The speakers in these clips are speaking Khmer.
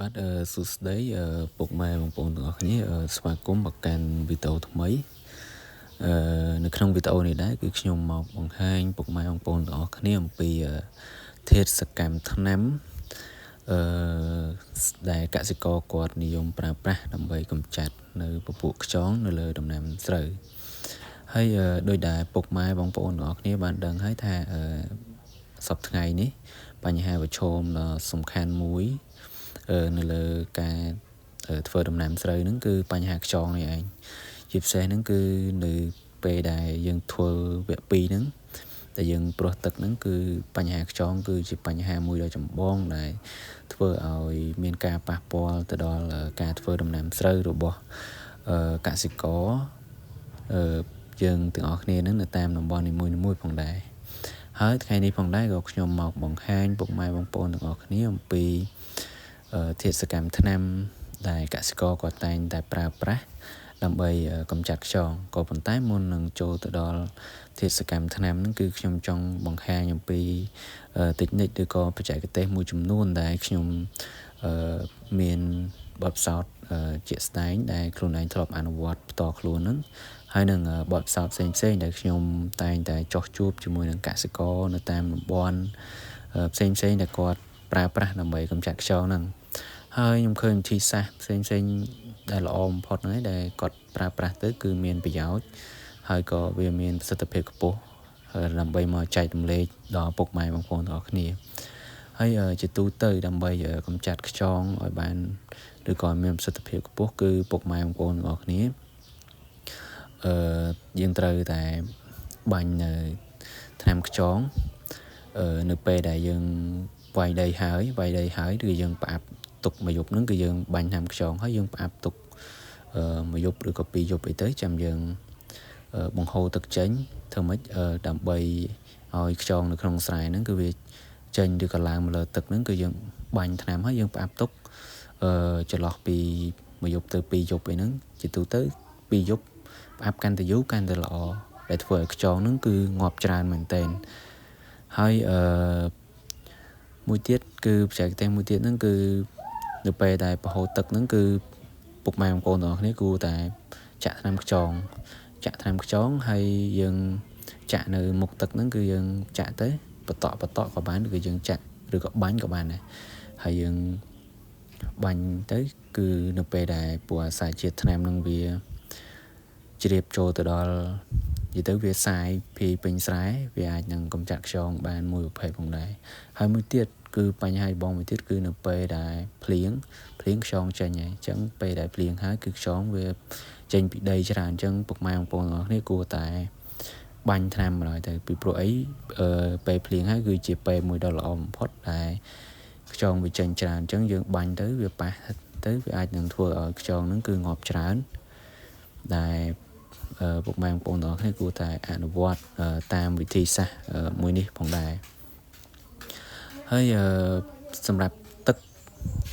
បាទសួស្តីពុកម៉ែបងប្អូនទាំងអស់គ្នាស្វាគមន៍មកកាន់វីដេអូថ្មីនៅក្នុងវីដេអូនេះដែរគឺខ្ញុំមកបង្ហាញពុកម៉ែបងប្អូនទាំងអស់គ្នាអំពីធាតុសកម្មថ្នាំដែលកសិករគាត់និយមប្រើប្រាស់ដើម្បីកម្ចាត់នៅពពួកខ្យងនៅលើដំណាំស្រូវហើយដោយដែលពុកម៉ែបងប្អូនទាំងអស់គ្នាបានដឹងហើយថាសប្តាហ៍ថ្ងៃនេះបញ្ហាប្រឈមដ៏សំខាន់មួយនៅលើការធ្វើដំណាំស្រូវហ្នឹងគឺបញ្ហាខ្យងនេះឯងជាពិសេសហ្នឹងគឺនៅពេលដែលយើងធ្វើវគ្គ2ហ្នឹងតែយើងព្រោះទឹកហ្នឹងគឺបញ្ហាខ្យងគឺជាបញ្ហាមួយដ៏ចម្បងដែលធ្វើឲ្យមានការប៉ះពាល់ទៅដល់ការធ្វើដំណាំស្រូវរបស់កសិករយើងទាំងអស់គ្នាហ្នឹងនៅតាមតំបន់នីមួយៗផងដែរហើយថ្ងៃនេះផងដែរក៏ខ្ញុំមកបង្ហាញពុកម៉ែបងប្អូនទាំងអស់គ្នាអំពីធាតុសកម្មថ្នាំដែលកសិករគាត់តែងតែប្រើប្រាស់ដើម្បីកម្ចាត់ខ្យងក៏ប៉ុន្តែមុននឹងចូលទៅដល់ធាតុសកម្មថ្នាំហ្នឹងគឺខ្ញុំចង់បង្ហាញអំពីtechnique ឬក៏បច្ចេកទេសមួយចំនួនដែលខ្ញុំមានបទពិសោធន៍ជាក់ស្ដែងដែលខ្លួនឯងធ្លាប់អនុវត្តផ្ទាល់ខ្លួនហ្នឹងហើយនឹងបទពិសោធន៍ផ្សេងៗដែលខ្ញុំតែងតែចោះជួបជាមួយនឹងកសិករនៅតាមតំបន់ផ្សេងៗដែលគាត់ប្រើប្រាស់ដើម្បីកម្ចាត់ខ្យងហ្នឹងហើយខ្ញុំឃើញវិធីសាស្ត្រផ្សេងៗដែលល្អបំផុតហ្នឹងឯងដែលគាត់ប្រើប្រាស់ទៅគឺមានប្រយោជន៍ហើយក៏វាមានប្រសិទ្ធភាពខ្ពស់ដើម្បីមកចែករំលែកដល់ពុកម៉ែបងប្អូនទាំងអស់គ្នាហើយជាទូទៅដើម្បីកម្ចាត់ខ្យងឲ្យបានឬក៏មានប្រសិទ្ធភាពខ្ពស់គឺពុកម៉ែបងប្អូនទាំងអស់គ្នាយើងត្រូវតែបាញ់នៅថ្នាំខ្យងនៅពេលដែលយើងវាយដីហើយឬយើងផ្អាប់ទុកមួយយប់ហ្នឹងគឺយើងបាញ់ថ្នាំខ្យងហើយយើងផ្អាប់ទុកមួយយប់ឬក៏2យប់អីទៅចាំយើងបង្ហូរទឹកចេញធ្វើម៉េចដើម្បីឲ្យខ្យងនៅក្នុងស្រែហ្នឹងគឺវាចេញឬក៏ឡើងមកលើទឹកហ្នឹងគឺយើងបាញ់ថ្នាំហើយយើងផ្អាប់ទុកចន្លោះពីមួយយប់ទៅ2យប់អីហ្នឹងជាទូទៅ2យប់ផ្អាប់កាន់តែយូរកាន់តែល្អដែលធ្វើឲ្យខ្យងហ្នឹងគឺងាប់ច្រើនមែនទែនហើយមួយទៀតគឺបច្ចេកទេសមួយទៀតហ្នឹងគឺនៅពេលដែលបង្ហូរទឹកហ្នឹងគឺពុកម៉ែបងប្អូនទាំងអស់គ្នាគួរតែចាក់ថ្នាំខ្យងហើយយើងចាក់នៅមុខទឹកហ្នឹងគឺយើងចាក់ទៅបតក់ក៏បានឬក៏យើងចាក់ឬក៏បាញ់ក៏បានដែរហើយយើងបាញ់ទៅគឺនៅពេលដែលពួកអាសារជាតិថ្នាំហ្នឹងវាជ្រាបចូលទៅដល់និយាយទៅវាសាយភាយពេញស្រែវាអាចនឹងកម្ចាត់ខ្យងបានមួយប្រភេទផងដែរហើយមួយទៀតគឺបញ្ហាបងមួយទៀតគឺនៅពេលដែលភ្លៀងខ្យងចេញហើយអញ្ចឹងពេលដែលភ្លៀងហើយគឺខ្យងវាចេញពីដីច្រើនអញ្ចឹងពុកម៉ែបងប្អូនទាំងអស់គ្នាគួរតែបាញ់ថ្នាំម្ដងទៅពីព្រោះអីពេលភ្លៀងហើយគឺជាពេលមួយដ៏ល្អបំផុតដែលខ្យងវាចេញច្រើនអញ្ចឹងយើងបាញ់ទៅវាប៉ះទៅវាអាចនឹងធ្វើឲ្យខ្យងហ្នឹងគឺងាប់ច្រើនដែលពុកម៉ែបងប្អូនទាំងអស់គ្នាគួរតែអនុវត្តតាមវិធីសាស្ត្រមួយនេះផងដែរហើយសម្រាប់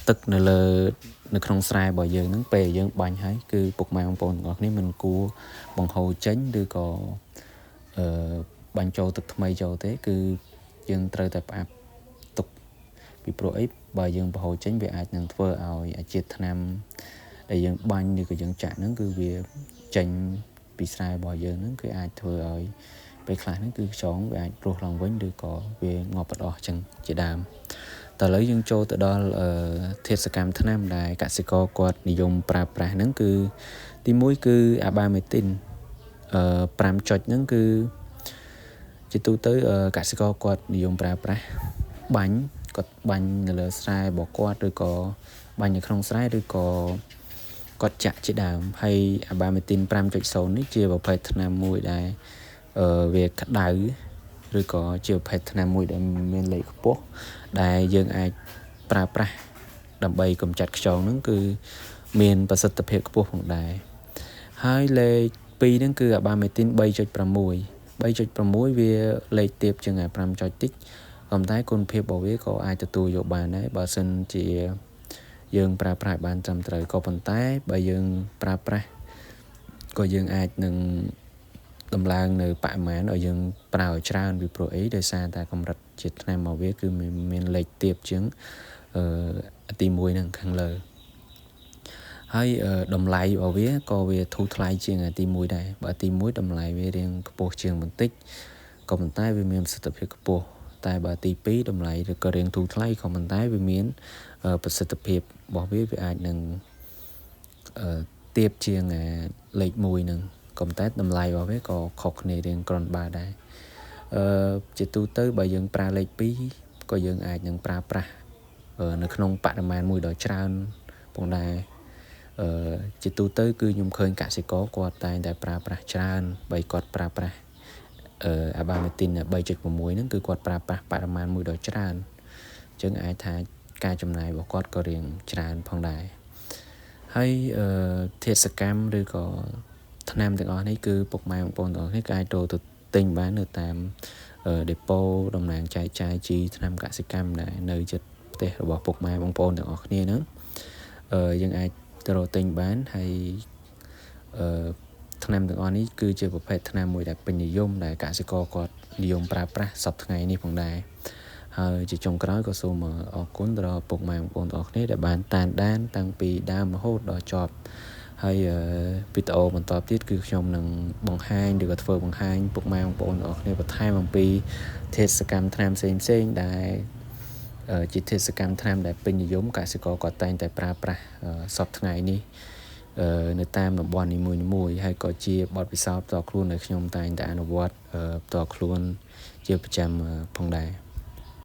ទឹកនៅក្នុងស្រែរបស់យើងហ្នឹងពេលយើងបាញ់ហើយគឺពុកម៉ែបងប្អូនទាំងអស់គ្នាមិនគួរបង្ហូរចេញឬក៏បាញ់ចូលទឹកថ្មីចូលទេគឺយើងត្រូវតែផ្អាប់ទុកពីព្រោះអីបើយើងបង្ហូរចេញវាអាចនឹងធ្វើឲ្យអាជាតិថ្នាំដែលយើងបាញ់ឬក៏យើងចាក់ហ្នឹងគឺវាចេញពីស្រែរបស់យើងហ្នឹងគឺអាចធ្វើឲ្យពេលខ្លះហ្នឹងគឺខ្យងវាអាចរស់ឡើងវិញឬក៏វាងាប់អស់ចឹងជាដើមតើឥឡូវយើងចូលទៅដល់ធាតុសកម្មថ្នាំដែលកសិករគាត់និយមប្រើប្រាស់ហ្នឹងគឺទី1គឺអាបាមេទីន5ចុចហ្នឹងគឺជាទូទៅកសិករគាត់និយមប្រើប្រាស់គាត់បាញ់នៅលើស្រែរបស់គាត់ឬក៏បាញ់នៅក្នុងស្រែឬក៏គាត់ចាក់ជាដើមហើយអាបាមេទីន 5.0 នេះជាប្រភេទថ្នាំមួយដែលវាក្តៅឬក៏ជាប្រភេទថ្នាំមួយដែលមានលេខខ្ពស់ដែលយើងអាចប្រើប្រាស់ដើម្បីកម្ចាត់ខ្យងហ្នឹងគឺមានប្រសិទ្ធភាពខ្ពស់ផងដែរហើយលេខ2ហ្នឹងគឺអាបាមេទីន 3.6 វាលេខទាបជាង5ចុចតិចប៉ុន្តែគុណភាពរបស់វាក៏អាចទទួលយកបានដែរបើសិនជាយើងប្រើប្រាស់បានត្រឹមត្រូវក៏ប៉ុន្តែបើយើងប្រើប្រាស់ក៏យើងអាចនឹងដំឡើងនៅបរិមាណឲ្យយើងប្រើឲ្យច្រើនពីព្រោះអីដោយសារតែកម្រិតជាតិថ្នាំរបស់វាគឺមានលេខទាបជាង ទី1នឹងខាងលើហើយតម្លៃរបស់វាក៏វាធូរថ្លៃជាងទី1ដែរបើទី1តម្លៃវារៀងខ្ពស់ជាងបន្តិចក៏ប៉ុន្តែវាមានប្រសិទ្ធភាពខ្ពស់តែបើទី2តម្លៃក៏រៀងធូរថ្លៃក៏ប៉ុន្តែវាមានប្រសិទ្ធភាពរបស់វាអាចនឹងទាបជាងលេខ1នឹងក៏ប៉ុន្តែតម្លៃរបស់វាក៏ខុសគ្នារៀងគ្រាន់បើដែរជាទូទៅបើយើងប្រើលេខ2ក៏យើងអាចនឹងប្រើប្រាស់នៅក្នុងបរិមាណមួយដ៏ច្រើនផងដែរជាទូទៅគឺខ្ញុំឃើញកសិករគាត់តែងតែប្រើប្រាស់ច្រើនបើគាត់ប្រើប្រាស់អាបាមេទីន 3.6 ហ្នឹងគឺគាត់ប្រើប្រាស់បរិមាណមួយដ៏ច្រើនអញ្ចឹងអាចថាការចំណាយរបស់គាត់ក៏រៀងច្រើនផងដែរហើយធាតុសកម្មឬក៏ថ្នាំទាំងអស់នេះគឺពុកម៉ែបងប្អូនទាំងអស់គ្នាក៏អាចទៅទិញបាននៅតាមដេប៉ូតំណាងចែកចាយជីថ្នាំកសិកម្មដែរនៅជិតផ្ទះរបស់ពុកម៉ែបងប្អូនទាំងអស់គ្នាហ្នឹងយើងអាចទៅរកទិញបានហើយថ្នាំទាំងអស់នេះគឺជាប្រភេទថ្នាំមួយដែលពេញនិយមដែលកសិករគាត់និយមប្រើប្រាស់សប្តាហ៍ថ្ងៃនេះផងដែរហើយជាចុងក្រោយក៏សូមអរគុណដល់ពុកម៉ែបងប្អូនទាំងអស់គ្នាដែលបានតាមដានតាំងពីដើមរហូតដល់ចប់ហើយវីដេអូបន្តទៀតគឺខ្ញុំនឹងបង្ហាញឬក៏ធ្វើបង្ហាញពុកម៉ែបងប្អូនទាំងអស់គ្នាបន្ថែមអំពីធាតុសកម្មថ្នាំផ្សេងៗដែលជាធាតុសកម្មថ្នាំដែលពេញនិយមកសិករគាត់តែងតែប្រើប្រាស់សប្តាហ៍ថ្ងៃនេះនៅតាមតំបន់នីមួយៗហើយក៏ជាបទពិសោធន៍ផ្ទាល់ខ្លួនដែលខ្ញុំតែងតែអនុវត្តផ្ទាល់ខ្លួនជាប្រចាំផងដែរ